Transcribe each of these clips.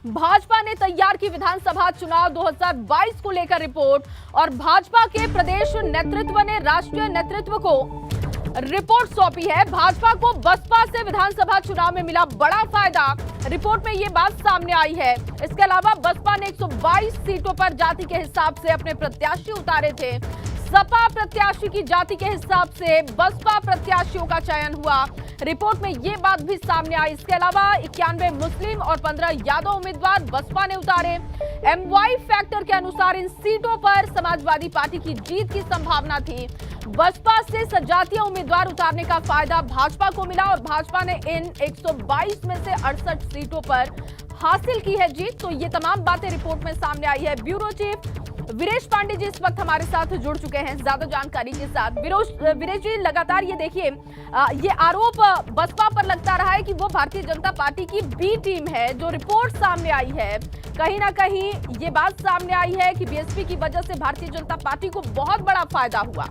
भाजपा ने तैयार की विधानसभा चुनाव 2022 को लेकर रिपोर्ट और भाजपा के प्रदेश नेतृत्व ने राष्ट्रीय नेतृत्व को रिपोर्ट सौंपी है। भाजपा को बसपा से विधानसभा चुनाव में मिला बड़ा फायदा, रिपोर्ट में ये बात सामने आई है। इसके अलावा बसपा ने 122 सीटों पर जाति के हिसाब से अपने प्रत्याशी उतारे थे। सपा प्रत्याशी की जाति के हिसाब से बसपा प्रत्याशियों का चयन हुआ, रिपोर्ट में ये बात भी सामने आई। इसके अलावा 91 मुस्लिम और 15 यादव उम्मीदवार बसपा ने उतारे। एमवाई फैक्टर के अनुसार इन सीटों पर समाजवादी पार्टी की जीत की संभावना थी। बसपा से सजातीय उम्मीदवार उतारने का फायदा भाजपा को मिला और भाजपा ने इन 122 में से 68 सीटों पर हासिल की है जीत। तो ये तमाम बातें रिपोर्ट में सामने आई है। ब्यूरो चीफ वीरेश पांडे जी इस वक्त हमारे साथ जुड़ चुके हैं ज्यादा जानकारी के साथ। वीरेश जी, लगातार ये देखिए, ये आरोप बसपा पर लगता रहा है कि वो भारतीय जनता पार्टी की बी टीम है। जो रिपोर्ट सामने आई है, कहीं ना कहीं ये बात सामने आई है कि बीएसपी की वजह से भारतीय जनता पार्टी को बहुत बड़ा फायदा हुआ।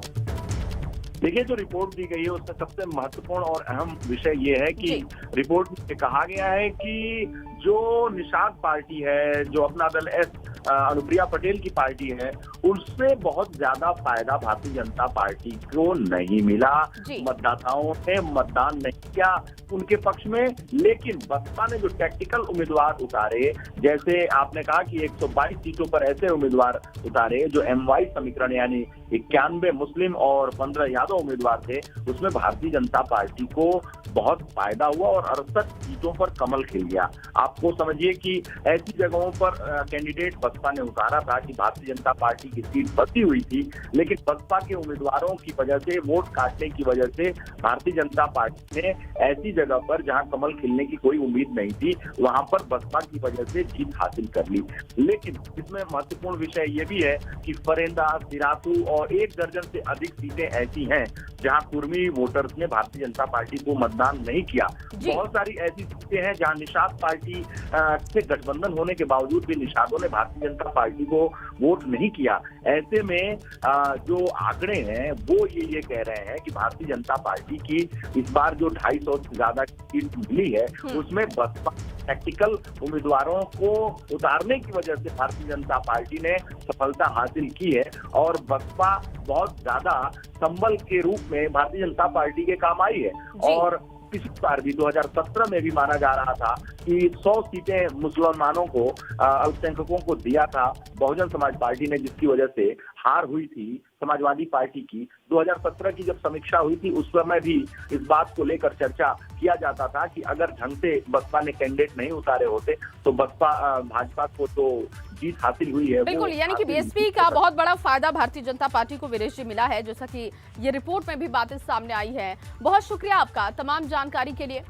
देखिए, जो रिपोर्ट दी गई है उसमें सबसे महत्वपूर्ण और अहम विषय ये है कि रिपोर्ट में कहा गया है कि जो निषाद पार्टी है, जो अपना दल एस अनुप्रिया पटेल की पार्टी है, उससे बहुत ज्यादा फायदा भारतीय जनता पार्टी को नहीं मिला। मतदाताओं ने मतदान नहीं किया उनके पक्ष में, लेकिन बसपा ने जो टैक्टिकल उम्मीदवार उतारे, जैसे आपने कहा कि 122 सीटों पर ऐसे उम्मीदवार उतारे जो एमवाई समीकरण यानी 91 मुस्लिम और 15 यादव उम्मीदवार थे, उसमें भारतीय जनता पार्टी को बहुत फायदा हुआ और 68 सीटों पर कमल खिल गया। आपको समझिए कि ऐसी जगहों पर कैंडिडेट बसपा ने उतारा था कि भारतीय जनता पार्टी की सीट बची हुई थी, लेकिन बसपा के उम्मीदवारों की वजह से, वोट काटने की वजह से भारतीय जनता पार्टी ने ऐसी जगह पर जहां कमल खिलने की कोई उम्मीद नहीं थी, वहां पर बसपा की वजह से जीत हासिल कर ली। लेकिन इसमें महत्वपूर्ण विषय ये भी है कि फरेंदा, सिराथू और 1 दर्जन से अधिक सीटें ऐसी हैं जहां कुर्मी वोटर्स ने भारतीय जनता पार्टी को मतदान नहीं किया। बहुत सारी ऐसी सीटें हैं जहां निषाद पार्टी से गठबंधन होने के बावजूद भी निषादों ने भारतीय जनता पार्टी को वोट नहीं किया। ऐसे में जो आंकड़े हैं वो ये कह रहे हैं कि भारतीय जनता पार्टी की इस बार जो 250 से ज्यादा सीट मिली है, उसमें बसपा टैक्टिकल उम्मीदवारों को उतारने की वजह से भारतीय जनता पार्टी ने सफलता हासिल की है और बसपा बहुत ज्यादा संबल के रूप में भारतीय जनता पार्टी के काम आई है। और पिछली बार भी 2017 में भी माना जा रहा था कि 100 सीटें मुसलमानों को, अल्पसंख्यकों को दिया था बहुजन समाज पार्टी ने, जिसकी वजह से हार हुई थी समाजवादी पार्टी की। 2017 की जब समीक्षा हुई थी उस समय भी इस बात को लेकर चर्चा किया जाता था कि अगर ढंग से बसपा ने कैंडिडेट नहीं उतारे होते तो भाजपा को तो जीत हासिल हुई है। बिल्कुल, यानी कि बीएसपी का बहुत बड़ा फायदा भारतीय जनता पार्टी को वीरेश जी मिला है, जैसा कि ये रिपोर्ट में भी बातें सामने आई है। बहुत शुक्रिया आपका तमाम जानकारी के लिए।